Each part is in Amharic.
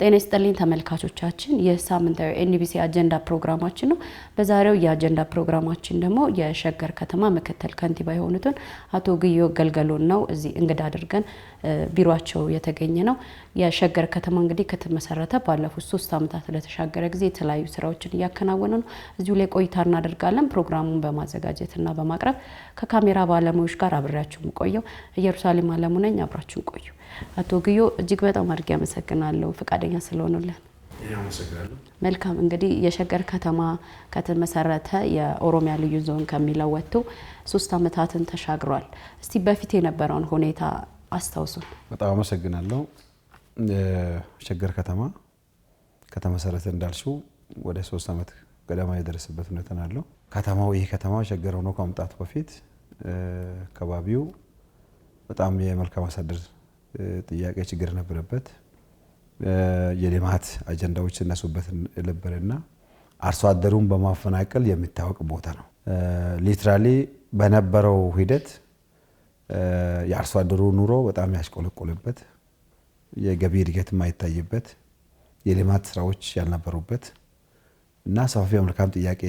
ጤና ይስጥልኝ ተመልካቾቻችን የሳምንታዊ ኤንቢሲ አጀንዳ ፕሮግራማችን ነው። በዛሬው የአጀንዳ ፕሮግራማችን ደግሞ የሸገር ከተማ ምክትል ከንቲባ የሆኑትን አቶ ግዮ ገልገሎን ነው እዚህ እንግዳ አድርገን ቢሮአቸው የተገኘ ነው። የሸገር ከተማ እንግዲህ ከተመሰረተ ባለፉት 3 ዓመታት ለተሻገረ ጊዜ የተለያዩ ስራዎችን እያከናወነ ነው። እዚሁ ላይ ቆይታ እናደርጋለን። ፕሮግራሙን በማዘጋጀትና በማቅረብ ከካሜራ ባለሙያዎች ጋር አብሬያችሁ ቆየው ኢየሩሳሌም አለሙ ነኝ። አብራችሁ ቆዩ። አቶ ግዮ እጅግ በጣም አድርጌ አመሰግናለሁ ፈቃደኛ ስለሆኑልን። አመሰግናለሁ። መልካም እንግዲህ የሸገር ከተማ ከተመሰረተ የኦሮሚያ ልዩ ዞን ከሚለው ወጥቶ 3 ዓመታትን ተሻግሯል። እስቲ በፊት የነበረውን ሁኔታ አስታውሱን። በጣም አመሰግናለሁ። ሸገር ከተማ ከተመሰረተ እንዳልሽው ወደ 3 ዓመት ገደማ የደረሰበት ሁኔታ ነው። ከተማው ይሄ ከተማ ሸገር ሆኖ ከመምጣቱ በፊት ከባቢው በጣም የመልካም አስተዳደር ጥያቄ ችግር ነበረበት። የልማት አጀንዳዎች እነሱበት ነበርና አርሶ አደሩን በማፈናቀል የሚታወቅ ቦታ ነው። ሊትራሊ በነበረው ሂደት የአርሶ አደሩ ኑሮ በጣም ያሽቆለቆለበት፣ የገቢ እድገት የማይታይበት፣ የልማት ስራዎች ያልነበሩበት እና ሰፋፊ የመልካም ጥያቄ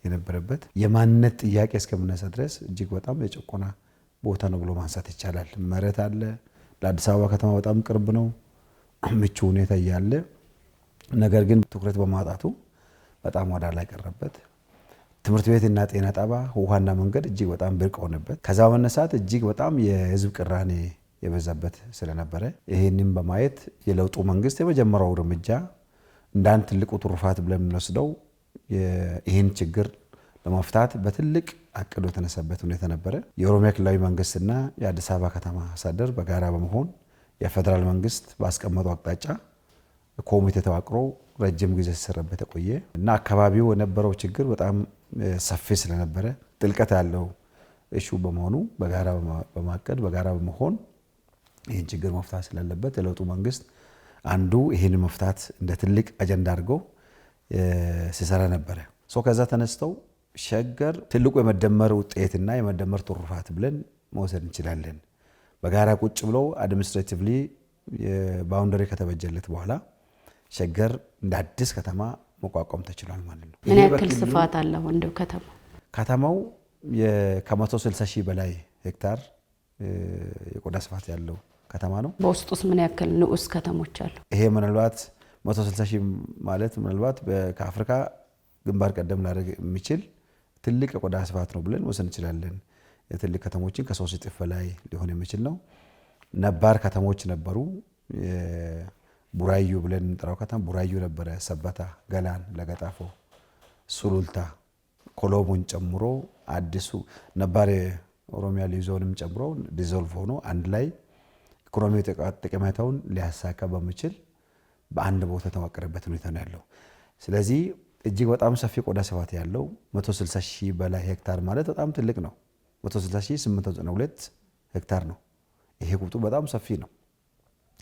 የነበረበት የማንነት ጥያቄ እስከምነሳ ድረስ እጅግ በጣም የጨቆና ቦታ ነው ብሎ ማንሳት ይቻላል። መሬት አለ፣ ለአዲስ አበባ ከተማ በጣም ቅርብ ነው፣ ምቹ ሁኔታ እያለ ነገር ግን ትኩረት በማጣቱ በጣም ወደ ኋላ ቀረበት። ትምህርት ቤትና ጤና ጣቢያ፣ ውሃና መንገድ እጅግ በጣም ብርቅ ሆነበት። ከዛ መነሳት እጅግ በጣም የህዝብ ቅራኔ የበዛበት ስለነበረ ይህንን በማየት የለውጡ መንግስት የመጀመሪያው እርምጃ እንዳንድ ትልቁ ትሩፋት ብለን የምንወስደው ይህን ችግር ለመፍታት በትልቅ አቅዶ የተነሳበት ሁኔታ ነበረ። የኦሮሚያ ክልላዊ መንግስትና የአዲስ አበባ ከተማ አስተዳደር በጋራ በመሆን የፌደራል መንግስት ባስቀመጠው አቅጣጫ ኮሚቴ ተዋቅሮ ረጅም ጊዜ ሲሰራበት የቆየ እና አካባቢው የነበረው ችግር በጣም ሰፊ ስለነበረ ጥልቀት ያለው እሹ በመሆኑ በጋራ በማቀድ በጋራ በመሆን ይህን ችግር መፍታት ስላለበት የለውጡ መንግስት አንዱ ይህን መፍታት እንደ ትልቅ አጀንዳ አድርጎ ሲሰራ ነበረ። ከዛ ተነስተው ሸገር ትልቁ የመደመር ውጤትና የመደመር ትሩፋት ብለን መውሰድ እንችላለን። በጋራ ቁጭ ብለው አድሚኒስትሬቲቭሊ ባውንደሪ ከተበጀለት በኋላ ሸገር እንደ አዲስ ከተማ መቋቋም ተችሏል ማለት ነው። ምን ያክል ስፋት አለው እንደው ከተማው ከ160 ሺህ በላይ ሄክታር የቆዳ ስፋት ያለው ከተማ ነው። በውስጡስ ምን ያክል ንዑስ ከተሞች አሉ? ይሄ ምናልባት 160 ሺህ ማለት ምናልባት ከአፍሪካ ግንባር ቀደም ላደርግ የሚችል ትልቅ የቆዳ ስፋት ነው ብለን ወሰን እንችላለን። የትልቅ ከተሞችን ከ3 እጥፍ በላይ ሊሆን የሚችል ነው። ነባር ከተሞች ነበሩ። ቡራዩ ብለን እንጠራው ከተማ ቡራዩ ነበረ። ሰበታ፣ ገላን፣ ለገጣፎ፣ ሱሉልታ፣ ኮሎቦን ጨምሮ አዲሱ ነባር ኦሮሚያ ልዩ ዞንም ጨምሮ ዲዞልቭ ሆኖ አንድ ላይ ኢኮኖሚ ጠቀሜታውን ሊያሳካ በሚችል በአንድ ቦታ የተዋቀረበት ሁኔታ ነው ያለው። ስለዚህ እጅግ በጣም ሰፊ ቆዳ ስፋት ያለው 160 ሺህ በላይ ሄክታር ማለት በጣም ትልቅ ነው። 160,892 ሄክታር ነው። ይሄ ቁጥሩ በጣም ሰፊ ነው።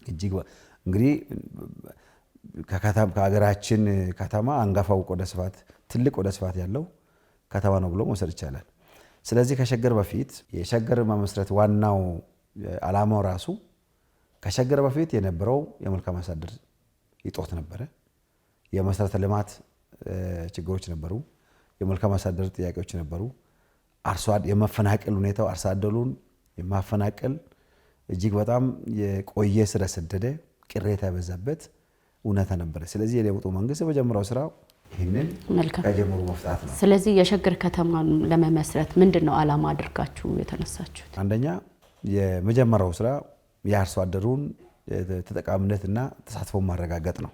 እጅግ እንግዲህ ከሀገራችን ከተማ አንጋፋው ቆዳ ስፋት ትልቅ ቆዳ ስፋት ያለው ከተማ ነው ብሎ መውሰድ ይቻላል። ስለዚህ ከሸገር በፊት የሸገር መመስረት ዋናው ዓላማው ራሱ ከሸገር በፊት የነበረው የመልካም አስተዳደር እጦት ነበረ። የመሰረተ ልማት ችግሮች ነበሩ። የመልካም አስተዳደር ጥያቄዎች ነበሩ። የመፈናቀል ሁኔታው አርሶ አደሩን የማፈናቀል እጅግ በጣም የቆየ ስር የሰደደ ቅሬታ የበዛበት እውነታ ነበረ። ስለዚህ የለውጡ መንግስት የመጀመሪያው ስራው ይህንን ከጀምሩ መፍታት ነው። ስለዚህ የሸገር ከተማን ለመመስረት ምንድነው ዓላማ አድርጋችሁ የተነሳችሁት? አንደኛ የመጀመሪያው ስራ የአርሶ አደሩን ተጠቃሚነትና ተሳትፎ ማረጋገጥ ነው።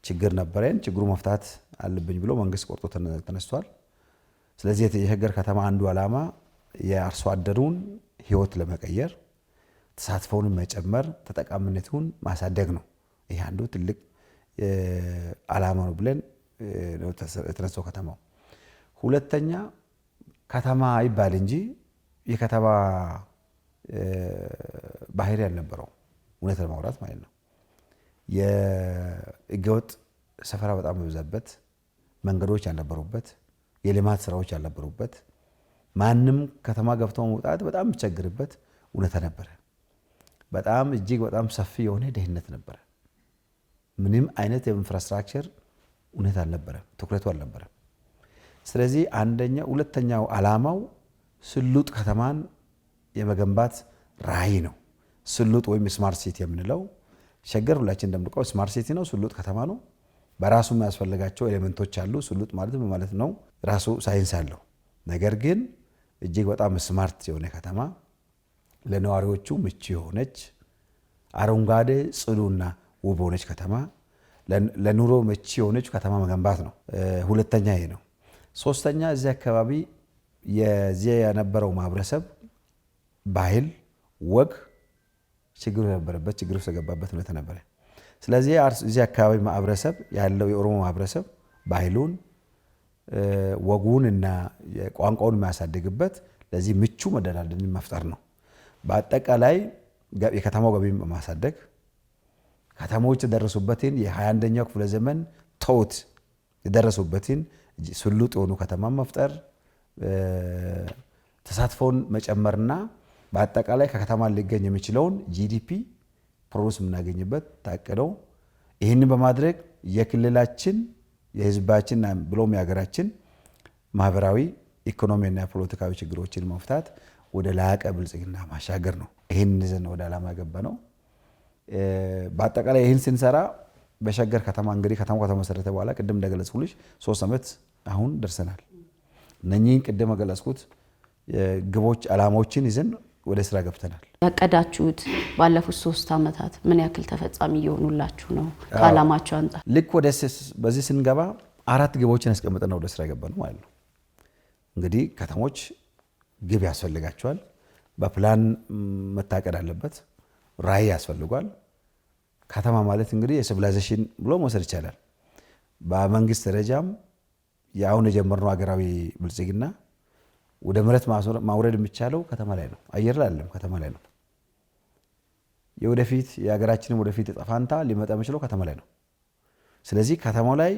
ችግር ነበረን፣ ችግሩ መፍታት አለብኝ ብሎ መንግስት ቆርጦ ተነስቷል። ስለዚህ የሸገር ከተማ አንዱ ዓላማ የአርሶ አደሩን ህይወት ለመቀየር ተሳትፎውን መጨመር፣ ተጠቃሚነቱን ማሳደግ ነው። ይሄ አንዱ ትልቅ ዓላማ ነው ብለን የተነሳው ከተማው። ሁለተኛ ከተማ ይባል እንጂ የከተማ ባህሪ ያልነበረው እውነት ለማውራት ማለት ነው። የህገወጥ ሰፈራ በጣም በዛበት፣ መንገዶች ያልነበሩበት፣ የልማት ስራዎች ያልነበሩበት፣ ማንም ከተማ ገብቶ መውጣት በጣም የሚቸግርበት እውነታ ነበረ። በጣም እጅግ በጣም ሰፊ የሆነ ድህነት ነበረ። ምንም አይነት የኢንፍራስትራክቸር ሁኔታ አልነበረም፣ ትኩረቱ አልነበረም። ስለዚህ ሁለተኛው ዓላማው ስሉጥ ከተማን የመገንባት ራዕይ ነው። ስሉጥ ወይም ስማርት ሲቲ የምንለው ሸገር ሁላችን እንደምንቀው ስማርት ሲቲ ነው፣ ስሉጥ ከተማ ነው። በራሱ የሚያስፈልጋቸው ኤሌመንቶች አሉ። ስሉጥ ማለት ነው ራሱ ሳይንስ አለው። ነገር ግን እጅግ በጣም ስማርት የሆነ ከተማ፣ ለነዋሪዎቹ ምቹ የሆነች አረንጓዴ ጽዱና ውብ የሆነች ከተማ፣ ለኑሮ ምቹ የሆነች ከተማ መገንባት ነው። ሁለተኛ ይሄ ነው። ሶስተኛ እዚህ አካባቢ የዚህ የነበረው ማህበረሰብ ባህል፣ ወግ ችግር ውስጥ የገባበት ሁኔታ ነበረ። ስለዚህ እዚህ አካባቢ ማህበረሰብ ያለው የኦሮሞ ማህበረሰብ ባህሉን፣ ወጉን እና ቋንቋውን የሚያሳድግበት ለዚህ ምቹ መደላድልን መፍጠር ነው። በአጠቃላይ የከተማው ገቢ ማሳደግ፣ ከተሞች የደረሱበትን የ21ኛው ክፍለ ዘመን ተውት የደረሱበትን ስሉጥ የሆኑ ከተማ መፍጠር፣ ተሳትፎን መጨመርና በአጠቃላይ ከከተማ ሊገኝ የሚችለውን ጂዲፒ ፕሮዲዩስ የምናገኝበት ታቅደው ይህንን በማድረግ የክልላችን የህዝባችን ብሎም የሀገራችን ማህበራዊ ኢኮኖሚያና ፖለቲካዊ ችግሮችን መፍታት ወደ ላቀ ብልጽግና ማሻገር ነው። ይህን ይዘን ወደ ዓላማ ገባ ነው። በአጠቃላይ ይህን ስንሰራ በሸገር ከተማ እንግዲህ ከተማው ከተመሰረተ በኋላ ቅድም እንደገለጽኩልሽ 3 ዓመት አሁን ደርሰናል። እነኚህን ቅድም ገለጽኩት ግቦች ዓላማዎችን ይዘን ወደ ስራ ገብተናል። ያቀዳችሁት ባለፉት 3 ዓመታት ምን ያክል ተፈጻሚ እየሆኑላችሁ ነው? ከዓላማችሁ አንፃር ልክ በዚህ ስንገባ 4 ግቦችን አስቀምጠን ወደ ስራ ገባ ነው ማለት ነው። እንግዲህ ከተሞች ግብ ያስፈልጋቸዋል። በፕላን መታቀድ አለበት። ራዕይ ያስፈልጓል። ከተማ ማለት እንግዲህ የሲቪላይዜሽን ብሎ መውሰድ ይቻላል። በመንግስት ደረጃም የአሁን የጀመርነው ሀገራዊ ብልጽግና ወደ መሬት ማውረድ የሚቻለው ከተማ ላይ ነው። አየር ላይ አይደለም፣ ከተማ ላይ ነው። የሀገራችንን ወደፊት ዕጣ ፈንታ ሊመጣ የሚችለው ከተማ ላይ ነው። ስለዚህ ከተማው ላይ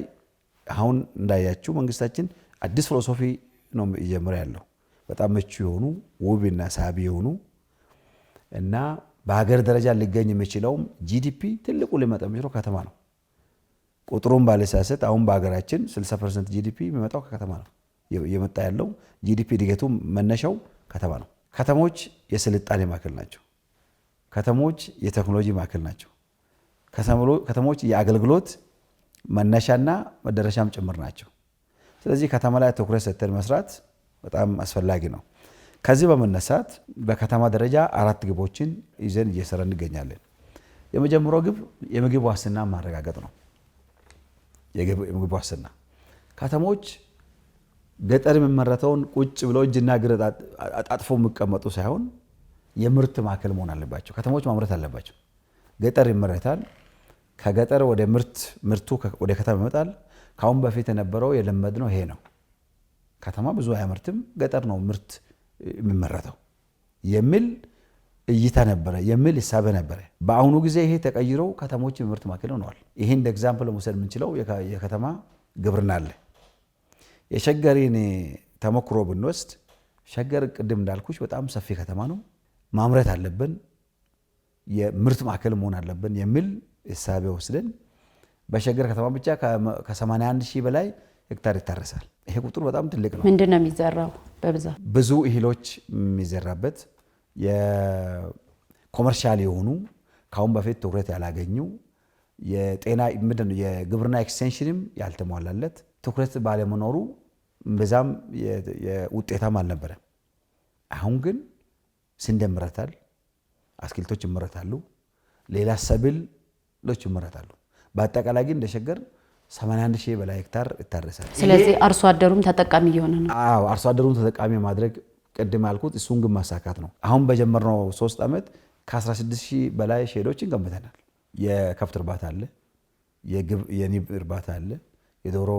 አሁን እንዳያችሁ መንግስታችን አዲስ ፊሎሶፊ ነው እየጀመረ ያለው። በጣም ምቹ የሆኑ ውብና ሳቢ የሆኑ እና በሀገር ደረጃ ሊገኝ የሚችለውም ጂዲፒ ትልቁ ሊመጣ የሚችለው ከተማ ነው። ቁጥሩን ባለሳሰት አሁን በሀገራችን 60% ጂዲፒ የሚመጣው ከከተማ ነው የመጣ ያለው። ጂዲፒ እድገቱ መነሻው ከተማ ነው። ከተሞች የስልጣኔ ማዕከል ናቸው። ከተሞች የቴክኖሎጂ ማዕከል ናቸው። ከተሞች የአገልግሎት መነሻና መደረሻም ጭምር ናቸው። ስለዚህ ከተማ ላይ ትኩረት ሰጥተን መስራት በጣም አስፈላጊ ነው። ከዚህ በመነሳት በከተማ ደረጃ 4 ግቦችን ይዘን እየሰራን እንገኛለን። የመጀመሪያው ግብ የምግብ ዋስትና ማረጋገጥ ነው። የምግብ ዋስትና ከተሞች ገጠር የሚመረተውን ቁጭ ብለው እጅና እግር አጣጥፎ የሚቀመጡ ሳይሆን የምርት ማዕከል መሆን አለባቸው። ከተሞች ማምረት አለባቸው። ገጠር ይመረታል። ከገጠር ወደ ምርቱ ወደ ከተማ ይመጣል። ካሁን በፊት የነበረው የለመድነው ይሄ ነው። ከተማ ብዙ አያመርትም፣ ገጠር ነው ምርት የሚመረተው የሚል እይታ ነበረ፣ የሚል ሂሳብ ነበረ። በአሁኑ ጊዜ ይሄ ተቀይሮ ከተሞች የምርት ማዕከል ሆነዋል። ይሄን እንደ ኤግዛምፕል መውሰድ የምንችለው የከተማ ግብርና አለ። የሸገርን ተሞክሮ ብንወስድ ሸገር ቅድም እንዳልኩሽ በጣም ሰፊ ከተማ ነው። ማምረት አለብን፣ የምርት ማዕከል መሆን አለብን የሚል ሂሳብ ወስደን በሸገር ከተማ ብቻ ከ81 ሺህ በላይ ሄክታር ይታረሳል። ይሄ ቁጥር በጣም ትልቅ ነው። ምንድነው የሚዘራው? በብዛት ብዙ እህሎች የሚዘራበት የኮመርሻል የሆኑ ካሁን በፊት ትኩረት ያላገኙ የጤና ምንድነው የግብርና ኤክስቴንሽንም ያልተሟላለት ትኩረት ባለመኖሩ በዛም ውጤታም አልነበረም። አሁን ግን ስንዴ ይመረታል፣ አትክልቶች ይመረታሉ፣ ሌላ ሰብሎች ይመረታሉ። በአጠቃላይ ግን እንደሸገር 81 ሺህ በላይ ሄክታር ይታረሳል። ስለዚህ አርሶ አደሩም ተጠቃሚ እየሆነ ነው። አዎ አርሶ አደሩም ተጠቃሚ ማድረግ ቅድም ያልኩት እሱን ግን ማሳካት ነው። አሁን በጀመርነው 3 ዓመት ከ16 ሺህ በላይ ሼዶችን ገንብተናል። የከብት እርባታ አለ፣ የንብ እርባታ አለ፣ የዶሮ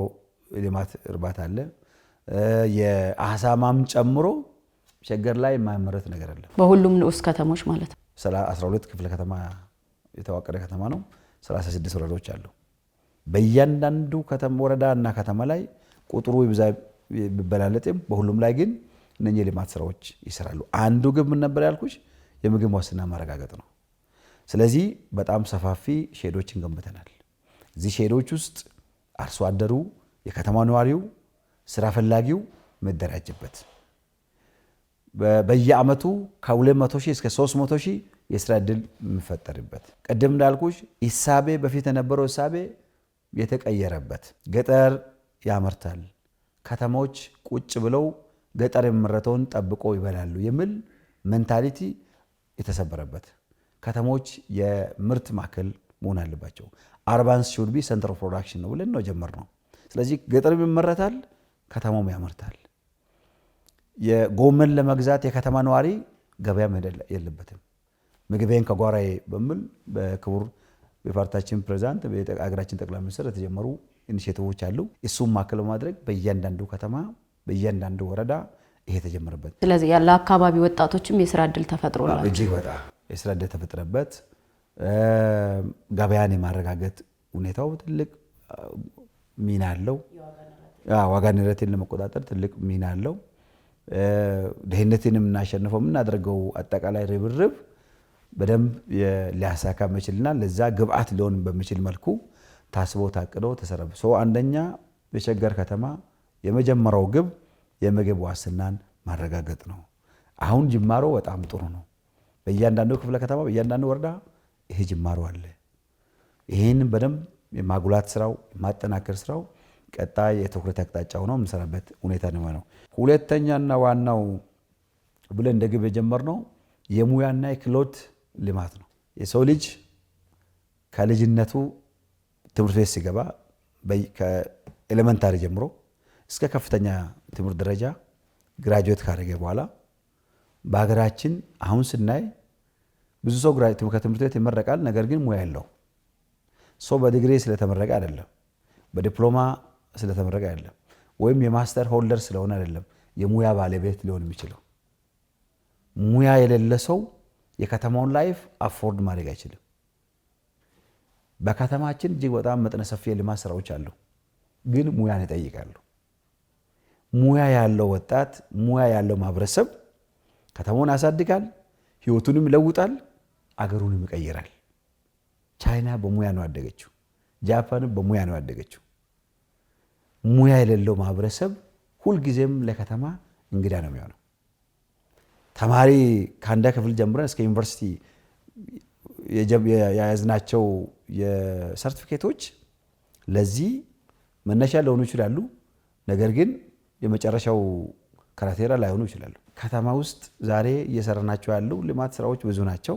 ልማት እርባታ አለ። የአሳማም ጨምሮ ሸገር ላይ የማይመረት ነገር አለ። በሁሉም ንዑስ ከተሞች ማለት ነው። 12 ክፍለ ከተማ የተዋቀረ ከተማ ነው። 36 ወረዳዎች አሉ። በእያንዳንዱ ወረዳ እና ከተማ ላይ ቁጥሩ ይብዛ ቢበላለጥም በሁሉም ላይ ግን እነኚህ የልማት ስራዎች ይሰራሉ። አንዱ ግብ ምን ነበር ያልኩሽ? የምግብ ዋስትና ማረጋገጥ ነው። ስለዚህ በጣም ሰፋፊ ሼዶችን ገንብተናል። እዚህ ሼዶች ውስጥ አርሶ አደሩ፣ የከተማ ነዋሪው፣ ስራ ፈላጊው መደራጀበት በየአመቱ ከ200 ሺህ እስከ 300 ሺህ የስራ ዕድል የሚፈጠርበት ቅድም እንዳልኩሽ ኢሳቤ በፊት የነበረው ኢሳቤ የተቀየረበት ገጠር ያመርታል፣ ከተሞች ቁጭ ብለው ገጠር የሚመረተውን ጠብቆ ይበላሉ የሚል ሜንታሊቲ የተሰበረበት ከተሞች የምርት ማዕከል መሆን አለባቸው። አርባንስ ሹድ ቢ ሴንተር ኦፍ ፕሮዳክሽን ነው ብለን ነው ጀመርነው። ስለዚህ ገጠር ይመረታል፣ ከተማውም ያመርታል። የጎመን ለመግዛት የከተማ ነዋሪ ገበያ መሄድ የለበትም። ምግቤን ከጓራዬ በሚል በክቡር የፓርቲያችን ፕሬዝዳንት በአገራችን ጠቅላይ ሚኒስትር የተጀመሩ ኢኒሼቲቮች አሉ። እሱም ማዕከል በማድረግ በእያንዳንዱ ከተማ በእያንዳንዱ ወረዳ ይሄ ተጀመረበት። ስለዚህ ያለ አካባቢ ወጣቶችም የስራ ዕድል ተፈጥሮላቸው እጅግ በጣም የስራ ዕድል ተፈጥረበት ገበያን የማረጋገጥ ሁኔታው ትልቅ ሚና አለው። ዋጋ ንረትን ለመቆጣጠር ትልቅ ሚና አለው። ድህነትን የምናሸንፈው የምናደርገው አጠቃላይ ርብርብ በደንብ ሊያሳካ የሚችልና ለዛ ግብአት ሊሆን በሚችል መልኩ ታስቦ ታቅዶ ተሰረበ። አንደኛ የሸገር ከተማ የመጀመሪያው ግብ የምግብ ዋስትናን ማረጋገጥ ነው። አሁን ጅማሮ በጣም ጥሩ ነው። በእያንዳንዱ ክፍለ ከተማ በእያንዳንዱ ወረዳ ይሄ ጅማሮ አለ። ይህንን በደንብ የማጉላት ስራው የማጠናከር ስራው ቀጣይ የትኩረት አቅጣጫ ሆኖ የምንሰራበት ሁኔታ ነው። ሁለተኛና ዋናው ብለን እንደ ግብ የጀመርነው የሙያና የክህሎት ልማት ነው። የሰው ልጅ ከልጅነቱ ትምህርት ቤት ሲገባ ከኤሌመንታሪ ጀምሮ እስከ ከፍተኛ ትምህርት ደረጃ ግራጁዌት ካደረገ በኋላ በሀገራችን አሁን ስናይ ብዙ ሰው ከትምህርት ቤት ይመረቃል፣ ነገር ግን ሙያ የለው። ሰው በዲግሪ ስለተመረቀ አይደለም፣ በዲፕሎማ ስለተመረቀ አይደለም፣ ወይም የማስተር ሆልደር ስለሆነ አይደለም የሙያ ባለቤት ሊሆን የሚችለው። ሙያ የሌለ ሰው የከተማውን ላይፍ አፎርድ ማድረግ አይችልም። በከተማችን እጅግ በጣም መጠነ ሰፊ የልማት ስራዎች አሉ፣ ግን ሙያን ይጠይቃሉ። ሙያ ያለው ወጣት፣ ሙያ ያለው ማህበረሰብ ከተማውን ያሳድጋል፣ ህይወቱንም ይለውጣል፣ አገሩንም ይቀይራል። ቻይና በሙያ ነው ያደገችው፣ ጃፓንም በሙያ ነው ያደገችው። ሙያ የሌለው ማህበረሰብ ሁልጊዜም ለከተማ እንግዳ ነው የሚሆነው። ተማሪ ከአንዳ ክፍል ጀምረን እስከ ዩኒቨርሲቲ የያዝናቸው የሰርቲፊኬቶች ለዚህ መነሻ ሊሆኑ ይችላሉ፣ ነገር ግን የመጨረሻው ክራይቴሪያ ላይሆኑ ይችላሉ። ከተማ ውስጥ ዛሬ እየሰራናቸው ያሉ ልማት ስራዎች ብዙ ናቸው።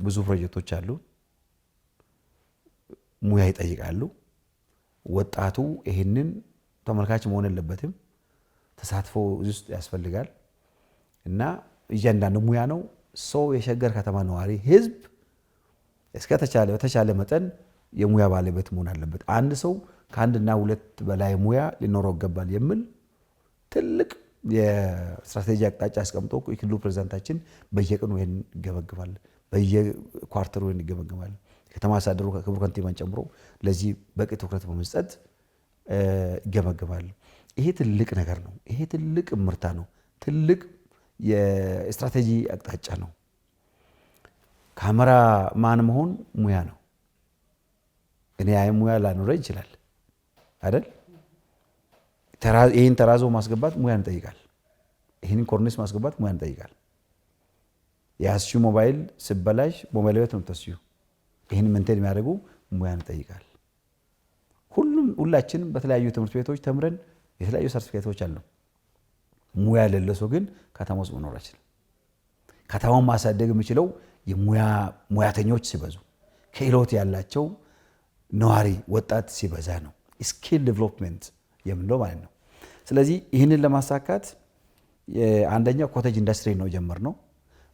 ብዙ ፕሮጀክቶች አሉ፣ ሙያ ይጠይቃሉ። ወጣቱ ይህንን ተመልካች መሆን የለበትም፣ ተሳትፎ ውስጥ ያስፈልጋል እና እያንዳንዱ ሙያ ነው። ሰው የሸገር ከተማ ነዋሪ ህዝብ በተቻለ መጠን የሙያ ባለቤት መሆን አለበት። አንድ ሰው ከአንድና ሁለት በላይ ሙያ ሊኖረው ይገባል የሚል ትልቅ የስትራቴጂ አቅጣጫ አስቀምጦ የክልሉ ፕሬዝዳንታችን በየቀኑ ይህን ይገመግማል፣ በየኳርተሩ ይህን ይገመግማል። ከተማ አስተዳደሩ ክቡር ከንቲባን ጨምሮ ለዚህ በቂ ትኩረት በመስጠት ይገመግማል። ይሄ ትልቅ ነገር ነው። ይሄ ትልቅ ምርታ ነው። ትልቅ የስትራቴጂ አቅጣጫ ነው። ካሜራ ማን መሆን ሙያ ነው። እኔ አይ ሙያ ላኖረ ይችላል አይደል? ይህን ተራዞ ማስገባት ሙያን ይጠይቃል። ይህን ኮርኒስ ማስገባት ሙያን ይጠይቃል። የያዝሽው ሞባይል ሲበላሽ ሞባይል ቤት ነው የምትወስጂው። ይህን ሜንቴን የሚያደርጉ ሙያን ይጠይቃል። ሁላችንም በተለያዩ ትምህርት ቤቶች ተምረን የተለያዩ ሰርቲፊኬቶች አሉ። ሙያ የሌለው ሰው ግን ከተማ ውስጥ መኖር አይችልም። ከተማውን ማሳደግ የሚችለው ሙያተኞች ሲበዙ፣ ክህሎት ያላቸው ነዋሪ ወጣት ሲበዛ ነው። ስኪል ዴቨሎፕመንት የምንለው ማለት ነው። ስለዚህ ይህንን ለማሳካት አንደኛ ኮቴጅ ኢንዱስትሪ ነው የጀመርነው።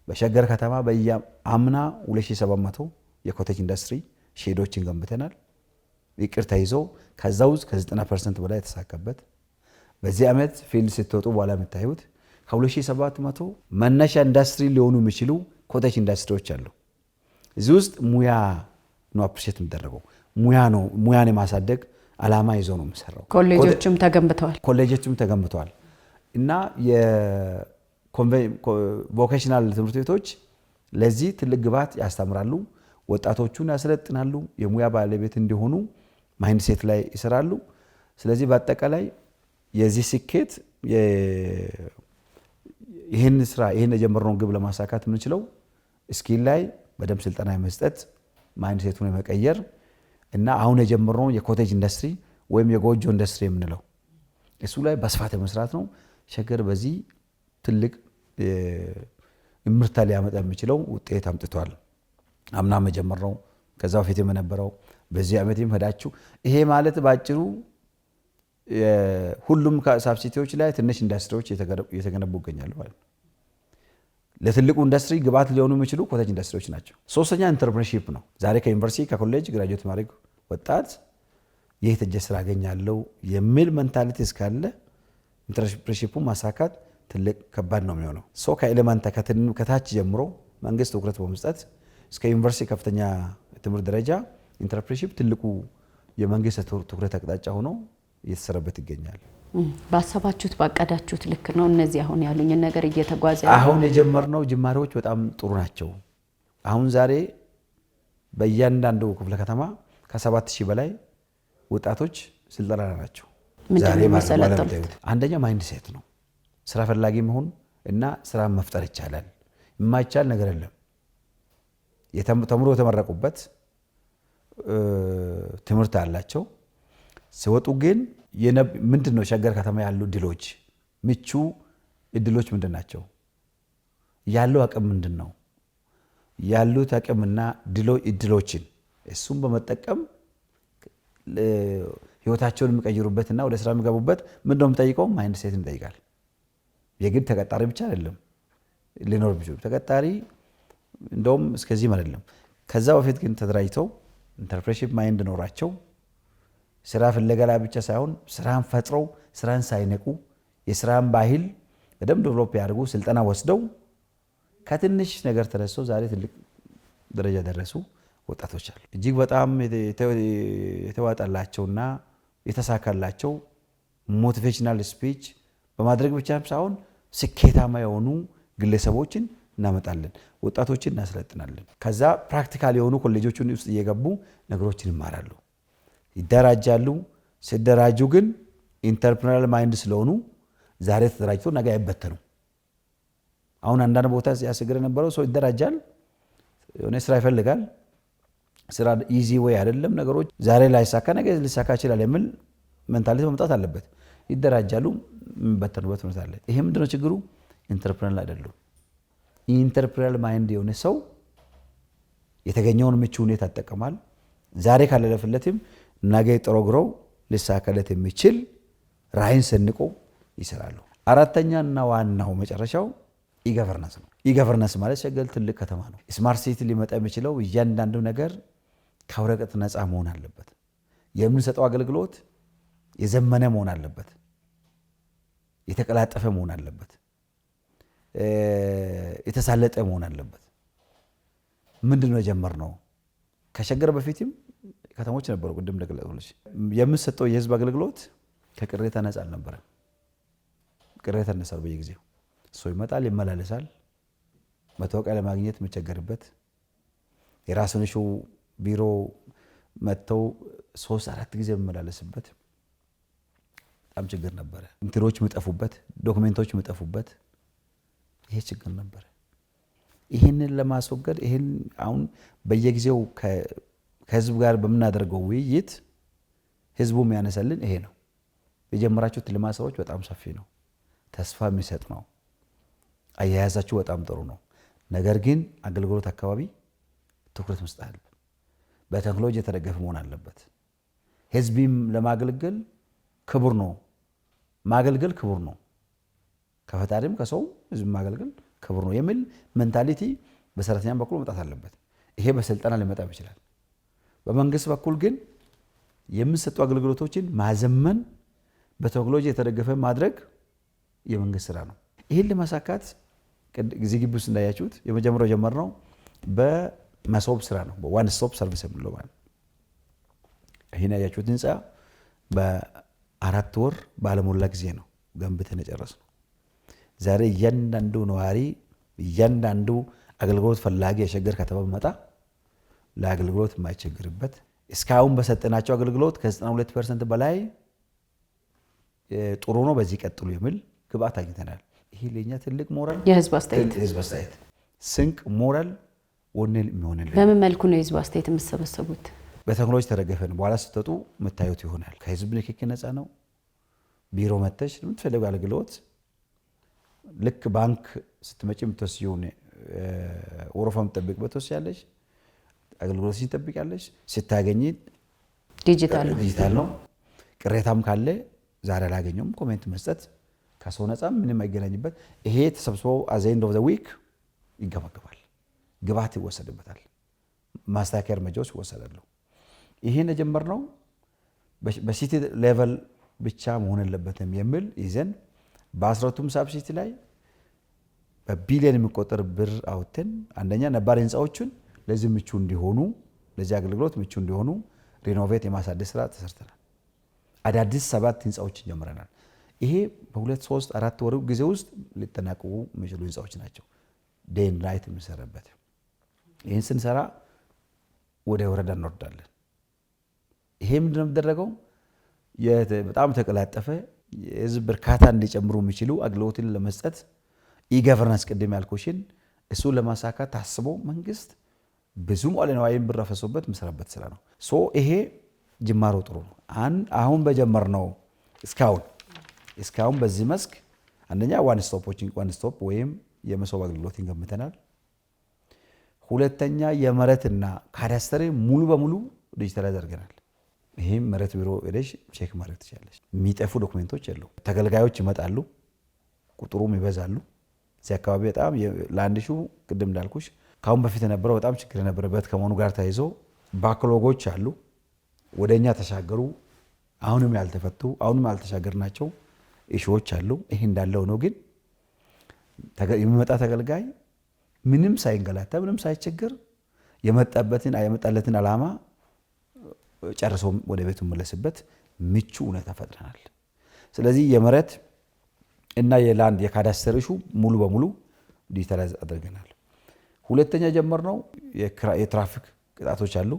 በሸገር ከተማ በየአምና 2700 የኮቴጅ ኢንዱስትሪ ሼዶችን ገንብተናል። ይቅር ተይዞ ከዛ ውስጥ ከ90% በላይ የተሳካበት። በዚህ ዓመት ፊልድ ስትወጡ በኋላ የምታዩት ከ2700 መነሻ ኢንዱስትሪ ሊሆኑ የሚችሉ ኮቴጅ ኢንዱስትሪዎች አሉ። እዚህ ውስጥ ሙያ ነው አፕሪሼት የሚደረገው። ሙያን የማሳደግ ዓላማ ይዞ ነው የሚሰራው። ኮሌጆችም ተገንብተዋል እና የቮኬሽናል ትምህርት ቤቶች ለዚህ ትልቅ ግብዓት ያስተምራሉ። ወጣቶቹን ያሰለጥናሉ፣ የሙያ ባለቤት እንዲሆኑ ማይንድሴት ላይ ይሰራሉ። ስለዚህ በአጠቃላይ የዚህ ስኬት ይህን ስራ ይህን የጀመርነውን ግብ ለማሳካት የምንችለው ስኪል ላይ በደንብ ስልጠና የመስጠት ማይንድሴቱን የመቀየር እና አሁን የጀመርነውን የኮቴጅ ኢንዱስትሪ ወይም የጎጆ ኢንዱስትሪ የምንለው እሱ ላይ በስፋት መስራት ነው። ሸገር በዚህ ትልቅ ምርታ ሊያመጣ የሚችለው ውጤት አምጥቷል። አምና የጀመርነው ከዛ በፊት የነበረው በዚህ ዓመትም ሄዳችሁ ይሄ ማለት ባጭሩ ሁሉም ሳብሲቲዎች ላይ ትንሽ ኢንዱስትሪዎች እየተገነቡ ይገኛሉ ማለት ነው። ለትልቁ ኢንዱስትሪ ግብዓት ሊሆኑ የሚችሉ ኮቴጅ ኢንዱስትሪዎች ናቸው። ሶስተኛ ኢንተርፕረነርሺፕ ነው። ዛሬ ከዩኒቨርሲቲ ከኮሌጅ ግራጁዌት ማድረግ ወጣት የት እጄ ስራ አገኛለሁ የሚል ሜንታሊቲ እስካለ ኢንተርፕረነርሺፑን ማሳካት ትልቅ ከባድ ነው የሚሆነው። ሶ ከኤሌመንት ከታች ጀምሮ መንግስት ትኩረት በመስጠት እስከ ዩኒቨርሲቲ ከፍተኛ ትምህርት ደረጃ ኢንተርፕረነርሺፕ ትልቁ የመንግስት ትኩረት አቅጣጫ ሆኖ እየተሰራበት ይገኛል። ባሰባችሁት ባቀዳችሁት ልክ ነው እነዚህ አሁን ያሉኝ ነገር እየተጓዘ አሁን የጀመርነው ጅማሬዎች በጣም ጥሩ ናቸው። አሁን ዛሬ በእያንዳንዱ ክፍለ ከተማ ከ7000 በላይ ወጣቶች ስልጠና ናቸው። ዛሬ ማለት አንደኛ ማይንድ ሴት ነው። ስራ ፈላጊ መሆን እና ስራ መፍጠር ይቻላል። የማይቻል ነገር የለም። ተምሮ የተመረቁበት ትምህርት አላቸው። ሲወጡ ግን ምንድነው ሸገር ከተማ ያሉ እድሎች ምቹ እድሎች ምንድናቸው? ያለው አቅም ምንድነው? ያሉት አቅምና እድሎችን እሱም በመጠቀም ህይወታቸውን የሚቀይሩበትና ወደ ስራ የሚገቡበት ምንድነው የሚጠይቀው? ማይንድ ሴት ይጠይቃል። የግድ ተቀጣሪ ብቻ አይደለም ሊኖር ቢችል ተቀጣሪ እንደውም እስከዚህ አይደለም። ከዛ በፊት ግን ተደራጅተው ኢንተርፕረነርሺፕ ማይንድ ኖራቸው ስራ ፍለጋ ላይ ብቻ ሳይሆን ስራን ፈጥረው ስራን ሳይነቁ የስራን ባህል በደንብ ዴቨሎፕ ያደርጉ ስልጠና ወስደው ከትንሽ ነገር ተነስተው ዛሬ ትልቅ ደረጃ ደረሱ ወጣቶች አሉ። እጅግ በጣም የተዋጣላቸውና የተሳካላቸው ሞቲቬሽናል ስፒች በማድረግ ብቻ ሳይሆን ስኬታማ የሆኑ ግለሰቦችን እናመጣለን፣ ወጣቶችን እናሰለጥናለን። ከዛ ፕራክቲካል የሆኑ ኮሌጆችን ውስጥ እየገቡ ነገሮችን ይማራሉ፣ ይደራጃሉ። ሲደራጁ ግን ኢንተርፕረነር ማይንድ ስለሆኑ ዛሬ ተደራጅቶ ነገ አይበተኑ። አሁን አንዳንድ ቦታ ያስቸግር የነበረው ሰው ይደራጃል፣ የሆነ ስራ ይፈልጋል። ስራ ኢዚ ወይ አይደለም። ነገሮች ዛሬ ላይሳካ ነገ ሊሳካ ይችላል የሚል ሜንታሊቲ መምጣት አለበት። ይደራጃሉ፣ የሚበተኑበት ሁኔታ አለ። ይሄ ምንድነው ችግሩ? ኢንተርፕረነር አይደሉም። ኢንተርፕረነር ማይንድ የሆነ ሰው የተገኘውን ምቹ ሁኔታ ይጠቀማል። ዛሬ ካለለፍለትም ነገ ጥሮ ግረው ሊሳካለት የሚችል ራዕይን ሰንቆ ይሰራሉ። አራተኛና ዋናው መጨረሻው ኢገቨርነንስ ነው። ኢገቨርነንስ ማለት ሸገር ትልቅ ከተማ ነው። ስማርት ሲቲ ሊመጣ የሚችለው እያንዳንዱ ነገር ከወረቀት ነፃ መሆን አለበት። የምንሰጠው አገልግሎት የዘመነ መሆን አለበት፣ የተቀላጠፈ መሆን አለበት፣ የተሳለጠ መሆን አለበት። ምንድነው የጀመርነው? ከሸገር በፊትም ከተሞች ነበሩ። ቅድም እንደገለጽኩልሽ የምንሰጠው የህዝብ አገልግሎት ከቅሬታ ነፃ አልነበረም። ቅሬታ ይነሳል በየጊዜው። ሰው ይመጣል፣ ይመላለሳል። መታወቂያ ለማግኘት የሚቸገርበት የራሱን ቢሮ መጥተው 3-4 ጊዜ የሚመላለስበት በጣም ችግር ነበረ። እንትኖች የሚጠፉበት፣ ዶክሜንቶች የሚጠፉበት ይሄ ችግር ነበረ። ይህንን ለማስወገድ ይህን አሁን በየጊዜው ከህዝብ ጋር በምናደርገው ውይይት ህዝቡ የሚያነሳልን ይሄ ነው። የጀመራችሁት ልማት ስራዎች በጣም ሰፊ ነው፣ ተስፋ የሚሰጥ ነው፣ አያያዛችሁ በጣም ጥሩ ነው። ነገር ግን አገልግሎት አካባቢ ትኩረት መስጠት አለበት። በቴክኖሎጂ የተደገፈ መሆን አለበት። ህዝብም ለማገልገል ክቡር ነው፣ ማገልገል ክቡር ነው። ከፈጣሪም ከሰው ህዝብ ማገልገል ክቡር ነው የሚል ሜንታሊቲ በሰራተኛም በኩል መምጣት አለበት። ይሄ በስልጠና ሊመጣ ይችላል። በመንግስት በኩል ግን የሚሰጡ አገልግሎቶችን ማዘመን፣ በቴክኖሎጂ የተደገፈ ማድረግ የመንግስት ስራ ነው። ይህን ለማሳካት እዚህ ግቢ ውስጥ እንዳያችሁት የመጀመሪያው ጀመርነው በመሶብ ስራ ነው፣ በዋን ስቶፕ ሰርቪስ የምንለው ማለት ነው። ይህን ያያችሁት ህንፃ በ4 ወር ባለሞላ ጊዜ ነው ገንብተን የጨረስነው። ዛሬ እያንዳንዱ ነዋሪ፣ እያንዳንዱ አገልግሎት ፈላጊ የሸገር ከተማ መጣ ለአገልግሎት የማይቸግርበት እስካሁን በሰጠናቸው አገልግሎት ከ92% በላይ ጥሩ ነው፣ በዚህ ቀጥሉ የሚል ግብአት አግኝተናል። ይሄ ለኛ ትልቅ ሞራል የህዝብ አስተያየት ስንቅ ሞራል ወኔል የሚሆንልን። በምን መልኩ ነው የህዝብ አስተያየት የምትሰበሰቡት? በቴክኖሎጂ ተደገፈን በኋላ ስትወጡ የምታዩት ይሆናል። ከህዝብ ንክኪ ነፃ ነው። ቢሮ መተሽ የምትፈልገው አገልግሎት ልክ ባንክ ስትመጪ የምትወስጂውን ወረፋ የምትጠብቅበት ትወስጃለሽ፣ አገልግሎትሽን ትጠብቂያለሽ። ስታገኚ ዲጂታል ነው። ቅሬታም ካለ ዛሬ አላገኘሁም ኮሜንት መስጠት፣ ከሰው ነፃ ምንም አይገናኝበት። ይሄ ተሰብስቦ አት ዘ ኤንድ ኦፍ ዘ ዊክ ይገመገማል፣ ግብአት ይወሰድበታል፣ ማስተካከያ እርምጃዎች ይወሰዳሉ። ይሄን የጀመርነው በሲቲ ሌቨል ብቻ መሆን የለበትም የሚል ይዘን በ12ቱም ሳብሲቲ ላይ በቢሊዮን የሚቆጠር ብር አውጥተን አንደኛ ነባር ህንፃዎችን ለዚህ ምቹ እንዲሆኑ ለዚህ አገልግሎት ምቹ እንዲሆኑ ሪኖቬት የማሳደስ ስራ ተሰርተናል። አዳዲስ 7 ህንፃዎችን ጀምረናል። ይሄ በ2 3 4 ወር ጊዜ ውስጥ ሊጠናቀቁ የሚችሉ ህንፃዎች ናቸው። ዴን ራይት የሚሰራበት ይህን ስንሰራ ወደ ወረዳ እንወርዳለን። ይሄ ምንድን ነው የሚደረገው? በጣም ተቀላጠፈ የህዝብ በርካታ እንዲጨምሩ የሚችሉ አገልግሎትን ለመስጠት ኢገቨርናንስ ቅድም ያልኩሽን እሱን ለማሳካት ታስቦ መንግስት ብዙ መዋዕለ ንዋይን ብር አፈሶበት የሚሰራበት ስራ ነው። ይሄ ጅማሮ ጥሩ ነው። አሁን በጀመርነው እስካሁን በዚህ መስክ አንደኛ ዋን ስቶፕ ወይም የመሶብ አገልግሎትን ገምተናል። ሁለተኛ የመሬትና ካዳስተር ሙሉ በሙሉ ዲጂታላይዝ አድርገናል። ይሄም መሬት ቢሮ ሄደሽ ቼክ ማድረግ ትችላለሽ። የሚጠፉ ዶክመንቶች የሉ። ተገልጋዮች ይመጣሉ፣ ቁጥሩም ይበዛሉ። እዚህ አካባቢ በጣም ለአንድ ሺው ቅድም እንዳልኩሽ ካሁን በፊት የነበረው በጣም ችግር የነበረበት ከመሆኑ ጋር ተያይዞ ባክሎጎች አሉ፣ ወደኛ ተሻገሩ፣ አሁንም ያልተፈቱ አሁንም ያልተሻገርናቸው ኢሹዎች አሉ። ይሄ እንዳለው ነው። ግን የሚመጣ ተገልጋይ ምንም ሳይንገላታ ምንም ሳይቸግር የመጣለትን ዓላማ ጨርሶ ወደ ቤቱ መለስበት ምቹ ሁኔታ ፈጥረናል። ስለዚህ የመሬት እና የላንድ የካዳስተር ኢሹ ሙሉ በሙሉ ዲጂታላይዝ አድርገናል። ሁለተኛ ጀመርነው የትራፊክ ቅጣቶች አሉ።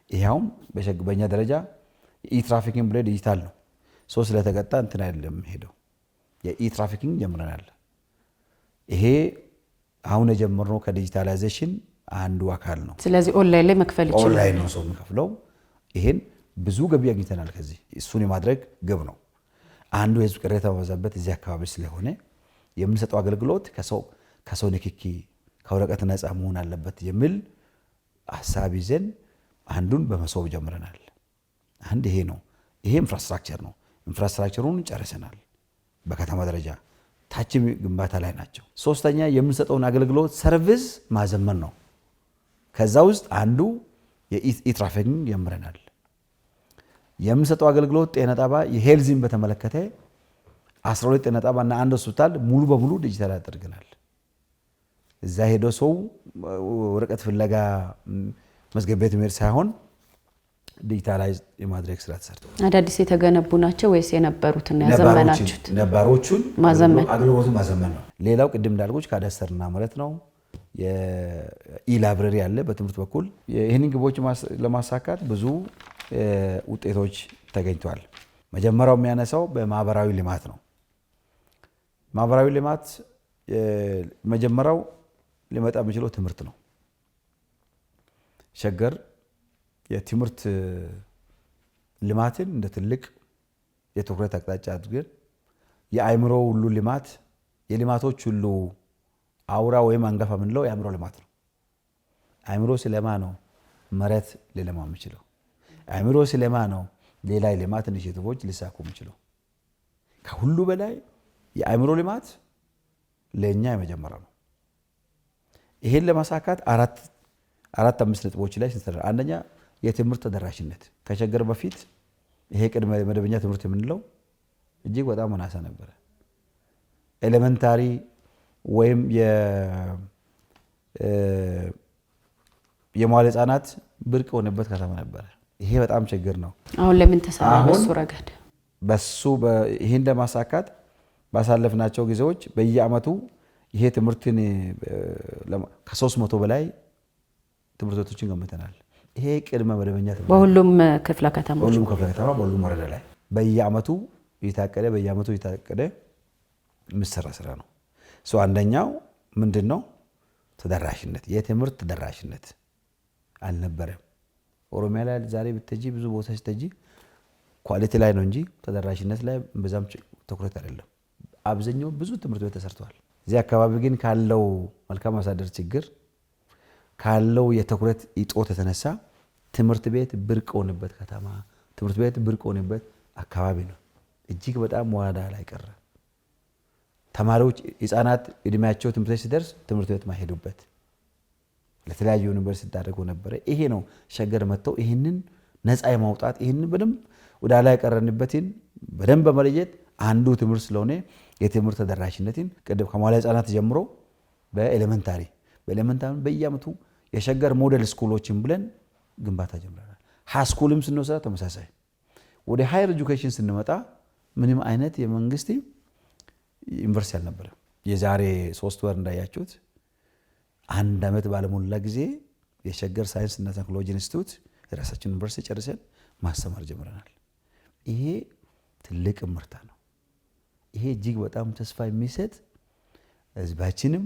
ይሄውም በኛ ደረጃ የኢትራፊኪንግ ብለ ዲጂታል ነው። ስለተቀጣ እንትን አይደለም ሄደው የኢትራፊኪንግ ጀምረናል። ይሄ አሁን የጀመርነው ከዲጂታላይዜሽን አንዱ አካል ነው። ስለዚህ ኦንላይን ላይ መክፈል ይችላል። ኦንላይን ነው ሰው የሚከፍለው። ይሄን ብዙ ገቢ አግኝተናል። ከዚህ እሱን የማድረግ ግብ ነው። አንዱ የህዝብ ቅሬታ በበዛበት እዚህ አካባቢ ስለሆነ የምንሰጠው አገልግሎት ከሰው ንክኪ ከወረቀት ነፃ መሆን አለበት የሚል ሀሳብ ይዘን አንዱን በመሶብ ጀምረናል። አንድ ይሄ ነው። ይሄ ኢንፍራስትራክቸር ነው። ኢንፍራስትራክቸሩን ጨርሰናል። በከተማ ደረጃ ታች ግንባታ ላይ ናቸው። ሶስተኛ የምንሰጠውን አገልግሎት ሰርቪስ ማዘመን ነው። ከዛ ውስጥ አንዱ የኢትራፊኪንግ ጀምረናል። የምንሰጠው አገልግሎት ጤና ጣቢያ የሄልዚን በተመለከተ 12 ጤና ጣቢያና አንድ ሆስፒታል ሙሉ በሙሉ ዲጂታል አድርገናል። እዛ ሄዶ ሰው ወረቀት ፍለጋ መዝገብ ቤት መሄድ ሳይሆን ዲጂታላይዝ የማድረግ ስራ ተሰርቷል። አዳዲስ የተገነቡ ናቸው ወይስ የነበሩትን ያዘመናችሁት? ነባሮቹን አገልግሎቱን ማዘመን ነው። ሌላው ቅድም እንዳልኩሽ ካዳስተርና መሬት ነው። የኢላይብረሪ ያለ በትምህርት በኩል ይህንን ግቦች ለማሳካት ብዙ ውጤቶች ተገኝተዋል። መጀመሪያው የሚያነሳው በማህበራዊ ልማት ነው። ማህበራዊ ልማት መጀመሪያው ሊመጣ የሚችለው ትምህርት ነው። ሸገር የትምህርት ልማትን እንደ ትልቅ የትኩረት አቅጣጫ አድርገን የአእምሮ ሁሉ ልማት የልማቶች ሁሉ አውራ ወይም አንጋፋ የምንለው የአእምሮ ልማት ነው። አእምሮ ሲለማ ነው መሬት ሊለማ የሚችለው። አእምሮ ሲለማ ነው ሌላ የልማት ኢኒሼቲቮች ሊሳኩ የሚችለው። ከሁሉ በላይ የአእምሮ ልማት ለእኛ የመጀመሪያ ነው። ይሄን ለማሳካት አራት አምስት ነጥቦች ላይ ስንሰራ፣ አንደኛ የትምህርት ተደራሽነት ከሸገር በፊት ይሄ ቅድመ መደበኛ ትምህርት የምንለው እጅግ በጣም አናሳ ነበረ። ኤሌመንታሪ ወይም የመዋለ ህጻናት ብርቅ የሆነበት ከተማ ነበረ። ይሄ በጣም ችግር ነው። አሁን ለምን ተሰራ? በሱ ረገድ ይሄን ለማሳካት ባሳለፍናቸው ጊዜዎች በየአመቱ ይሄ ትምህርትን ከ300 በላይ ትምህርት ቤቶችን ገምተናል። ይሄ ቅድመ መደበኛ በሁሉም ክፍለ ከተማዎች በሁሉም ክፍለ ከተማ በሁሉም ወረዳ ላይ በየአመቱ እየታቀደ የሚሰራ ስራ ነው። አንደኛው ምንድነው? ተደራሽነት፣ የትምህርት ተደራሽነት አልነበረም። ኦሮሚያ ላይ ዛሬ ብትጂ ብዙ ቦታ ስትጂ ኳሊቲ ላይ ነው እንጂ ተደራሽነት ላይ በዛም ትኩረት አይደለም። አብዛኛው ብዙ ትምህርት ቤት ተሰርቷል። እዚህ አካባቢ ግን ካለው መልካም አስተዳደር ችግር ካለው የትኩረት እጦት የተነሳ ትምህርት ቤት ብርቅ ሆነበት ከተማ፣ ትምህርት ቤት ብርቅ ሆነበት አካባቢ ነው። እጅግ በጣም ዋዳ ላይ ቀረ። ተማሪዎች ህፃናት እድሜያቸው ትምህርት ቤት ሲደርስ ትምህርት ቤት ማይሄዱበት ለተለያዩ ዩኒቨርሲቲ ታደርጎ ነበረ። ይሄ ነው ሸገር መጥተው ይህንን ነፃ የማውጣት ይህንን በደንብ ወደ ላይ ቀረንበትን በደንብ በመለየት አንዱ ትምህርት ስለሆነ የትምህርት ተደራሽነትን ቅድም ከመዋዕለ ህፃናት ጀምሮ በኤሌመንታሪ በየአመቱ የሸገር ሞዴል ስኩሎችን ብለን ግንባታ ጀምረናል። ሃይስኩልም ስንወስዳ ተመሳሳይ። ወደ ሃየር ኤጁኬሽን ስንመጣ ምንም አይነት የመንግስት ዩኒቨርሲቲ አልነበረም። የዛሬ 3 ወር እንዳያችሁት 1 ዓመት ባለሞላ ጊዜ የሸገር ሳይንስና ቴክኖሎጂ ኢንስቲትዩት የራሳችን ዩኒቨርሲቲ ጨርሰን ማስተማር ጀምረናል። ይሄ ትልቅ ምርታ ነው። ይሄ እጅግ በጣም ተስፋ የሚሰጥ ህዝባችንም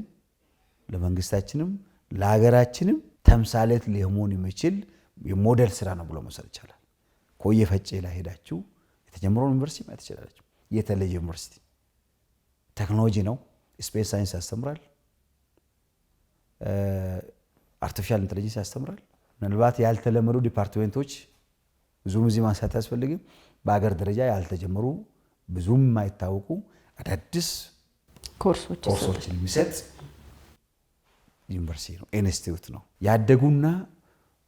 ለመንግስታችንም ለሀገራችንም ተምሳሌት ሊሆን የሚችል የሞዴል ስራ ነው ብሎ መውሰድ ይቻላል። ኮየ ፈጬ ላይ ሄዳችሁ የተጀመረው ዩኒቨርሲቲ ማየት ትችላላችሁ። የተለየ ዩኒቨርሲቲ ቴክኖሎጂ ነው። ስፔስ ሳይንስ ያስተምራል። አርቲፊሻል ኢንተለጀንስ ያስተምራል። ምናልባት ያልተለመዱ ዲፓርትመንቶች ብዙም እዚህ ማንሳት አያስፈልግም። በአገር ደረጃ ያልተጀመሩ ብዙም የማይታወቁ አዳዲስ ኮርሶችን የሚሰጥ ዩኒቨርሲቲ ነው፣ ኢንስቲትዩት ነው። ያደጉና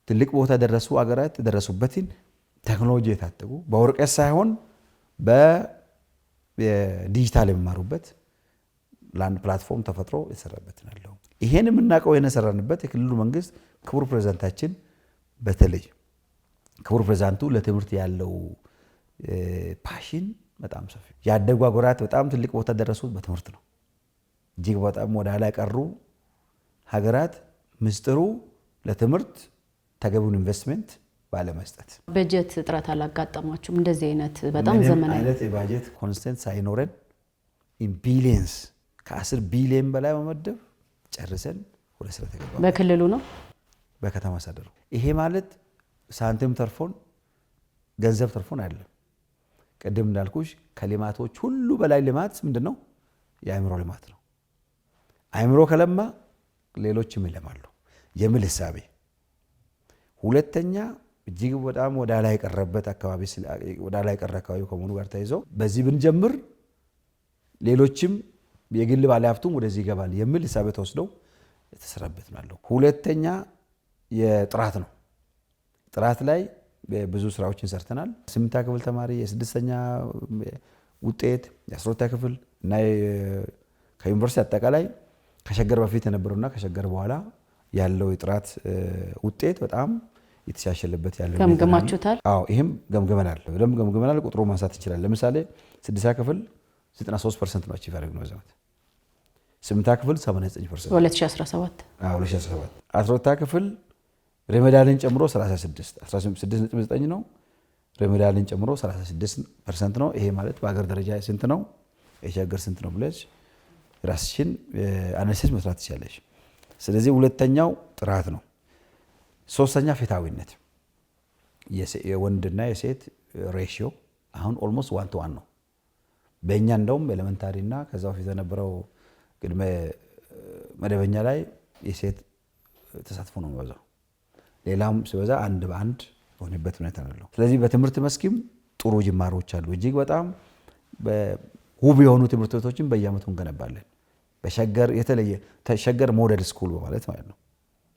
ትልቅ ቦታ ደረሱ አገራት ደረሱበትን ቴክኖሎጂ የታጠቁ በወረቀት ሳይሆን በዲጂታል የሚማሩበት ለአንድ ፕላትፎርም ተፈጥሮ የተሰራበት ነው። ይሄን የምናውቀው የሰራንበት የክልሉ መንግስት ክቡር ፕሬዝዳንታችን በተለይ ክቡር ፕሬዝዳንቱ ለትምህርት ያለው ፓሽን በጣም ሰፊ ያደጉ አገራት በጣም ትልቅ ቦታ ደረሱት በትምህርት ነው። እጅግ በጣም ወደ ኋላ ቀሩ ሀገራት ምስጢሩ ለትምህርት ተገቢውን ኢንቨስትመንት ባለመስጠት። በጀት እጥረት አላጋጠማችሁም? እንደዚህ አይነት በጣም ዘመናዊ አይነት የባጀት ኮንስተንት ሳይኖረን ኢን ቢሊየንስ ከ10 ቢሊየን በላይ መመደብ ጨርሰን ወደ ስራ ተገባ። በክልሉ ነው በከተማ አስተዳደሩ። ይሄ ማለት ሳንቲም ተርፎን ገንዘብ ተርፎን አይደለም። ቅድም እንዳልኩሽ ከልማቶች ሁሉ በላይ ልማት ምንድነው? የአእምሮ ልማት ነው። አእምሮ ከለማ ሌሎችም ይለማሉ የሚል ህሳቤ። ሁለተኛ እጅግ በጣም ወደ ላይ የቀረበት አካባቢ ከመሆኑ ጋር ተይዞ በዚህ ብንጀምር ሌሎችም የግል ባለሀብቱም ወደዚህ ይገባል የሚል ህሳቤ ተወስደው የተሰራበት ነው። ሁለተኛ የጥራት ነው። ጥራት ላይ ብዙ ስራዎችን ሰርተናል። 8ኛ ክፍል ተማሪ የ6ኛ ውጤት የ12ኛ ክፍል እና ከዩኒቨርሲቲ አጠቃላይ ከሸገር በፊት የነበረውና ከሸገር በኋላ ያለው የጥራት ውጤት በጣም የተሻሻለበት ያለው ገምገማችሁታል? አዎ፣ ይሄም ገምገመናል። በደንብ ገምገመናል። ቁጥሩ ማንሳት ይችላል። ለምሳሌ 6ኛ ክፍል 93% ነው አቺቭ ያደረግነው በዘመት 8ኛ ክፍል 89% 2017 12ኛ ክፍል ሬሜዳልን ጨምሮ 36.9 ነው። ሬሜዳልን ጨምሮ 36% ነው። ይሄ ማለት በአገር ደረጃ ስንት ነው? የሸገር ስንት ነው ብለሽ ራስሽን አናሊሲስ መስራት ትችላለሽ። ስለዚህ ሁለተኛው ጥራት ነው። ሶስተኛ ፍትሃዊነት፣ የወንድና የሴት ሬሽዮ አሁን ኦልሞስት 1:1 ነው። በእኛ እንደውም ኤሌመንታሪና ከዛ በፊት የነበረው ቅድመ መደበኛ ላይ የሴት ተሳትፎ ነው የሚበዛው። ሌላም ሲበዛ 1:1 ሆነበት ሁኔታ ነው። ስለዚህ በትምህርት መስክም ጥሩ ጅማሮች አሉ። እጅግ በጣም ውብ የሆኑ ትምህርት ቤቶችን በየአመቱ እንገነባለን። በሸገር የተለየ ሸገር ሞዴል ስኩል በማለት ማለት ነው።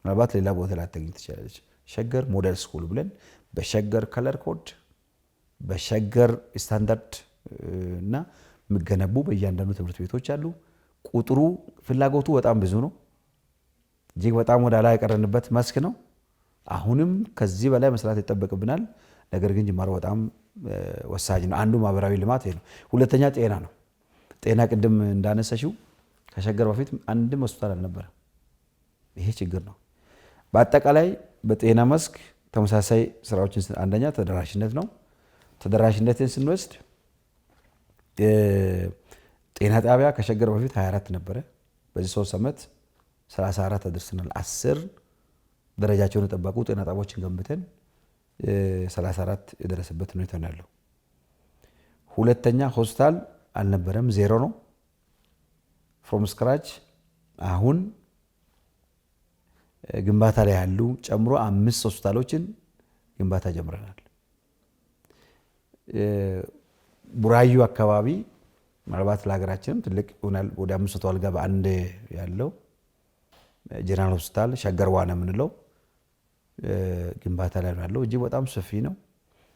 ምናልባት ሌላ ቦታ ላይ ታገኝ ትችላለች። ሸገር ሞዴል ስኩል ብለን በሸገር ከለር ኮድ በሸገር ስታንዳርድ እና የሚገነቡ በእያንዳንዱ ትምህርት ቤቶች አሉ። ቁጥሩ ፍላጎቱ በጣም ብዙ ነው። እጅግ በጣም ወደ ላይ የቀረንበት መስክ ነው። አሁንም ከዚህ በላይ መስራት ይጠበቅብናል። ነገር ግን ጅማሮ በጣም ወሳኝ ነው። አንዱ ማህበራዊ ልማት ይሄ ነው። ሁለተኛ ጤና ነው። ጤና ቅድም እንዳነሳሽው ከሸገር በፊት አንድም ሆስፒታል አልነበረም። ይሄ ችግር ነው። በአጠቃላይ በጤና መስክ ተመሳሳይ ስራዎችን አንደኛ ተደራሽነት ነው። ተደራሽነትን ስንወስድ ጤና ጣቢያ ከሸገር በፊት 24 ነበረ። በዚህ 3 ዓመት 34 አድርሰናል። 10 ደረጃቸውን የጠበቁ ጤና ጣቢያዎችን ገንብተን 34 የደረሰበት ሁኔታ ነው ያለው። ሁለተኛ ሆስፒታል አልነበረም፣ ዜሮ ነው ፍሮም ስክራች። አሁን ግንባታ ላይ ያሉ ጨምሮ 5 ሆስፒታሎችን ግንባታ ጀምረናል። ቡራዩ አካባቢ ምናልባት ለሀገራችንም ትልቅ ይሆናል። ወደ 500 አልጋ በአንድ ያለው ጀነራል ሆስፒታል ሸገር ዋና የምንለው ግንባታ ላይ ያለው እጅግ በጣም ሰፊ ነው።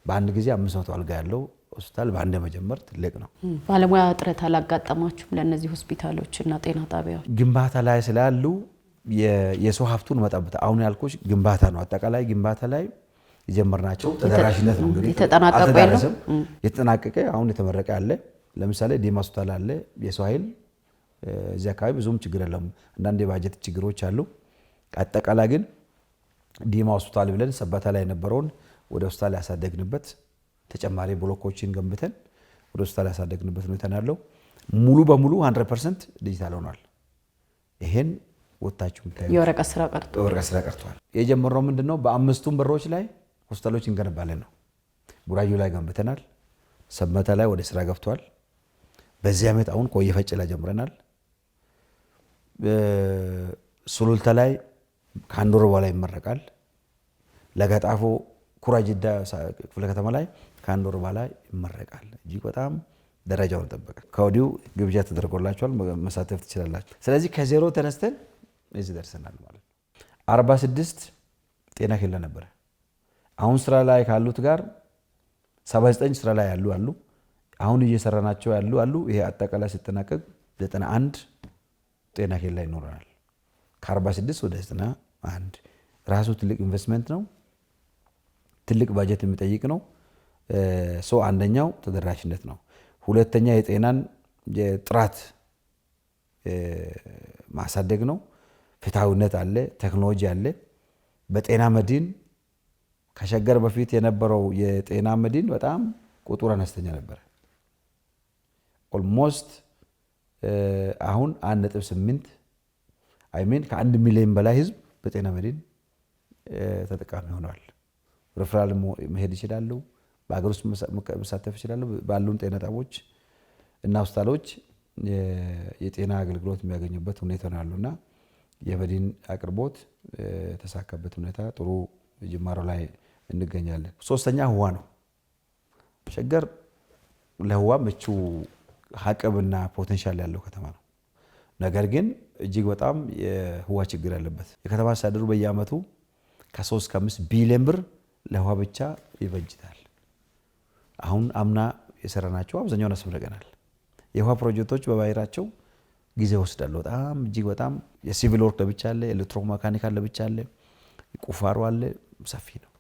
በአንድ ጊዜ 500 አልጋ ያለው ሆስፒታል በአንድ መጀመር ትልቅ ነው። ባለሙያ እጥረት አላጋጠማችሁም? ለነዚህ ሆስፒታሎች እና ጤና ጣቢያዎች ግንባታ ላይ ስላሉ የሰው ሀብቱን መጠበቅ አሁን ያልኩሽ ግንባታ ነው። አጠቃላይ ግንባታ ላይ የጀመርናቸው ተደራሽነት ነው። እንግዲህ የተጠናቀቀ አሁን የተመረቀ አለ። ለምሳሌ ዲማ ሆስፒታል አለ። የሰው ኃይል እዚህ አካባቢ ብዙም ችግር የለም። አንዳንድ የባጀት ችግሮች አሉ። አጠቃላይ ግን ዲማ ሆስፒታል ብለን ሰባታ ላይ የነበረውን ወደ ሆስፒታል ያሳደግንበት ተጨማሪ ብሎኮችን ገንብተን ወደ ሆስፒታል ያሳደግንበት ሁኔታ ነው ያለው። ሙሉ በሙሉ 100% ዲጂታል ሆኗል። ይሄን ወጣችሁ ምታይ የወረቀት ስራ ቀርቷል። የጀመረው ምንድነው? በአምስቱም በሮች ላይ ሆስፒታሎች እንገነባለን ነው። ቡራዩ ላይ ገንብተናል። ሰመታ ላይ ወደ ስራ ገብቷል። በዚህ ዓመት አሁን ቆየ ፈጭ ላይ ጀምረናል። ሱሉልታ ላይ ከአንድ ወር በኋላ ይመረቃል። ለገጣፎ ኩራጅዳ ክፍለ ከተማ ላይ ከአንድ ወር በኋላ ይመረቃል። እጅግ በጣም ደረጃውን ጠበቀ። ከወዲሁ ግብዣ ተደርጎላችኋል፣ መሳተፍ ትችላላችሁ። ስለዚህ ከዜሮ ተነስተን እዚህ ደርሰናል ማለት ነው። 46 ጤና ኬላ ነበረ። አሁን ስራ ላይ ካሉት ጋር 79 ስራ ላይ ያሉ አሉ። አሁን እየሰራናቸው ያሉ አሉ። ይሄ አጠቃላይ ሲጠናቀቅ 91 ጤና ኬላ ይኖረናል። ከ46 ወደ 91 ራሱ ትልቅ ኢንቨስትመንት ነው። ትልቅ ባጀት የሚጠይቅ ነው። አንደኛው ተደራሽነት ነው። ሁለተኛ የጤናን የጥራት ማሳደግ ነው። ፍትሃዊነት አለ፣ ቴክኖሎጂ አለ። በጤና መድን ከሸገር በፊት የነበረው የጤና መድን በጣም ቁጥሩ አነስተኛ ነበር። ኦልሞስት አሁን 1.8 ከ1 ሚሊዮን በላይ ህዝብ በጤና መድን ተጠቃሚ ሆነዋል። ሪፈራል መሄድ ይችላሉ። በአገር ውስጥ መሳተፍ ይችላሉ። ባሉን ጤና ጣቢያዎች እና ሆስፒታሎች የጤና አገልግሎት የሚያገኙበት ሁኔታ ነው ያሉና የመድን አቅርቦት የተሳካበት ሁኔታ ጥሩ ጅማሮ ላይ እንገኛለን። ሶስተኛ ህዋ ነው። ሸገር ለህዋ ምቹ አቅምና ፖቴንሻል ያለው ከተማ ነው። ነገር ግን እጅግ በጣም የህዋ ችግር ያለበት የከተማ አስተዳደሩ በየአመቱ ከ3-5 ቢሊዮን ብር ለህዋ ብቻ ይበጅታል። አሁን አምና የሰራናቸው አብዛኛውን አስመረቀናል። የውሃ ፕሮጀክቶች በባህሪያቸው ጊዜ ወስዳሉ። በጣም እጅግ በጣም የሲቪል ወርክ ለብቻ አለ፣ ኤሌክትሮሜካኒካል ለብቻ አለ፣ ቁፋሮ አለ፣ ሰፊ ነው።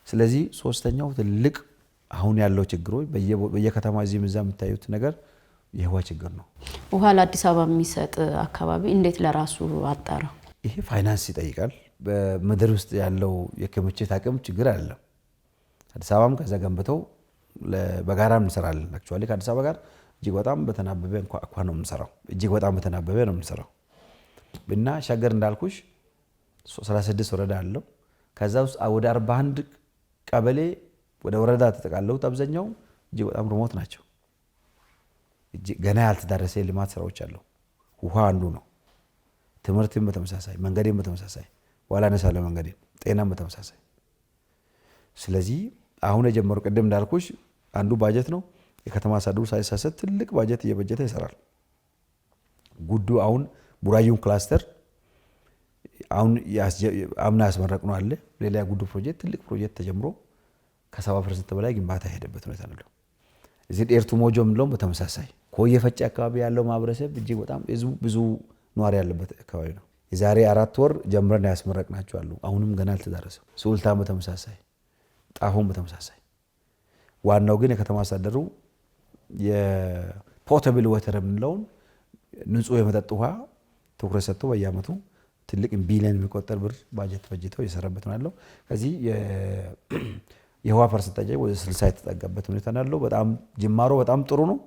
ስለዚህ ሶስተኛው ትልቅ አሁን ያለው ችግሮች በየከተማ እዚህም እዛ የምታዩት ነገር የውሃ ችግር ነው። ውሃ ለአዲስ አበባ የሚሰጥ አካባቢ እንዴት ለራሱ አጣራ? ይሄ ፋይናንስ ይጠይቃል። በምድር ውስጥ ያለው የክምችት አቅም ችግር አይደለም። አዲስ አበባም ከዛ ገንብተው በጋራ እንሰራለን። አክቹአሊ ከአዲስ አበባ ጋር እጅግ በጣም በተናበበ እንኳን ነው የምንሰራው። እጅግ በጣም በተናበበ ነው የምንሰራው እና ሸገር እንዳልኩሽ 36 ወረዳ አለው። ከዛ ውስጥ ወደ 41 ቀበሌ ወደ ወረዳ ተጠቃለሉት። አብዛኛው እጅግ በጣም ሪሞት ናቸው። ገና ያልተዳረሰ የልማት ስራዎች አሉ። ውሃ አንዱ ነው። ትምህርትም በተመሳሳይ፣ መንገድም በተመሳሳይ፣ ዋላ ነሳለ መንገድ፣ ጤናም በተመሳሳይ። ስለዚህ አሁን የጀመሩ ቅድም እንዳልኩሽ አንዱ ባጀት ነው። የከተማ አስተዳደሩ ሳይሳሰት ትልቅ ባጀት እየበጀተ ይሰራል። ጉዱ አሁን ቡራዩን ክላስተር አሁን አምና ያስመረቅነው አለ። ሌላ ጉዱ ፕሮጀክት ትልቅ ፕሮጀክት ተጀምሮ ከ70% በላይ ግንባታ የሄደበት ሁኔታ ነው። እዚህ ዴርቱ ሞጆ ምንለው በተመሳሳይ ኮየ ፈጭ አካባቢ ያለው ማህበረሰብ እጅግ በጣም ብዙ ኗሪ ያለበት አካባቢ ነው። የዛሬ 4 ወር ጀምረን ያስመረቅናቸው አሉ። አሁንም ገና አልተዳረሰም። ሱልታን በተመሳሳይ፣ ጣፎም በተመሳሳይ። ዋናው ግን የከተማ አስተዳደሩ የፖርታብል ወተር የምንለውን ንጹህ የመጠጥ ውሃ ትኩረት ሰጥቶ በየአመቱ ትልቅ ቢሊዮን የሚቆጠር ብር ባጀት በጅተው እየሰራበት ነው ያለው። ከዚህ የውሃ ፐርሰንቴጅ ወደ 60 የተጠጋበት ሁኔታ ነው ያለው። በጣም ጅማሮ በጣም ጥሩ ነው።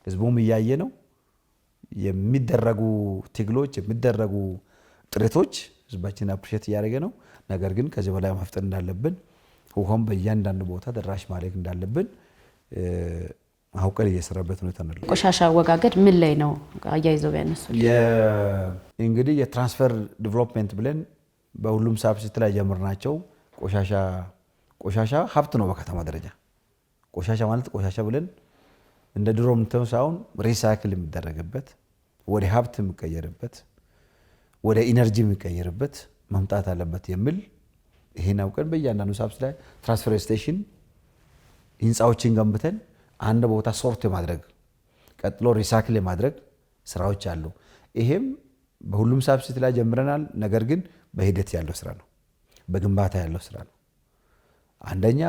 ህዝቡም እያየ ነው። የሚደረጉ ትግሎች የሚደረጉ ጥረቶች ህዝባችን አፕሪሼት እያደረገ ነው። ነገር ግን ከዚህ በላይ መፍጠን እንዳለብን ውሃም በእያንዳንዱ ቦታ ደራሽ ማድረግ እንዳለብን አውቀን እየሰራበት ሁኔታ ነው ያለው። ቆሻሻ አወጋገድ ምን ላይ ነው አያይዘው ያነሱት? እንግዲህ የትራንስፈር ዲቨሎፕመንት ብለን በሁሉም ሳብሲት ላይ ጀምርናቸው። ቆሻሻ ሀብት ነው በከተማ ደረጃ። ቆሻሻ ማለት ቆሻሻ ብለን እንደ ድሮ ምንተው ሳይሆን ሪሳይክል የሚደረግበት ወደ ሀብት የሚቀየርበት ወደ ኢነርጂ የሚቀየርበት መምጣት አለበት የሚል ይሄን አውቀን በእያንዳንዱ ሳብሲት ላይ ትራንስፈር ስቴሽን ህንፃዎችን ገንብተን አንድ ቦታ ሶርት የማድረግ ቀጥሎ ሪሳይክል የማድረግ ስራዎች አሉ። ይሄም በሁሉም ሳብሲት ላይ ጀምረናል። ነገር ግን በሂደት ያለው ስራ ነው፣ በግንባታ ያለው ስራ ነው። አንደኛ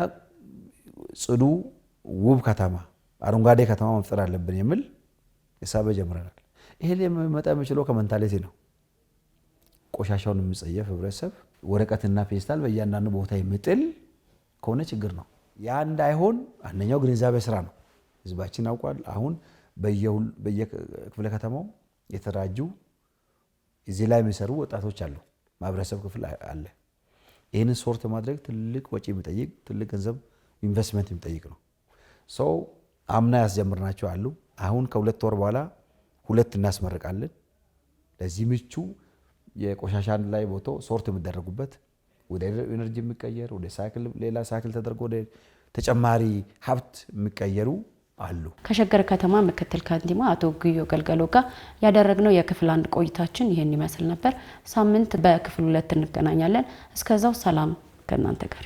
ጽዱ ውብ ከተማ አረንጓዴ ከተማ መፍጠር አለብን የሚል ሂሳብ ጀምረናል። ይሄ ሊመጣ የሚችለው ከመንታሊቲ ነው። ቆሻሻውን የሚጸየፍ ህብረተሰብ ወረቀትና ፌስታል በእያንዳንዱ ቦታ የሚጥል ከሆነ ችግር ነው። ያ እንዳይሆን አንደኛው ግንዛቤ ስራ ነው። ህዝባችን አውቋል። አሁን በየክፍለ ከተማው የተራጁ እዚህ ላይ የሚሰሩ ወጣቶች አሉ፣ ማህበረሰብ ክፍል አለ። ይህንን ሶርት ማድረግ ትልቅ ወጪ የሚጠይቅ ትልቅ ገንዘብ ኢንቨስትመንት የሚጠይቅ ነው። ሰው አምና ያስጀምርናቸው አሉ። አሁን ከ2 ወር በኋላ 2 እናስመርቃለን። ለዚህ ምቹ የቆሻሻ አንድ ላይ ቦቶ ሶርት የሚደረጉበት ወደ ኢነርጂ የሚቀየር ወደ ሳይክል ሌላ ሳይክል ተደርጎ ወደ ተጨማሪ ሀብት የሚቀየሩ አሉ። ከሸገር ከተማ ምክትል ከንቲባ አቶ ግዮ ገልገሎ ጋር ያደረግነው የክፍል 1 ቆይታችን ይሄን ይመስል ነበር። ሳምንት በክፍል 2 እንገናኛለን። እስከዛው ሰላም ከእናንተ ጋር።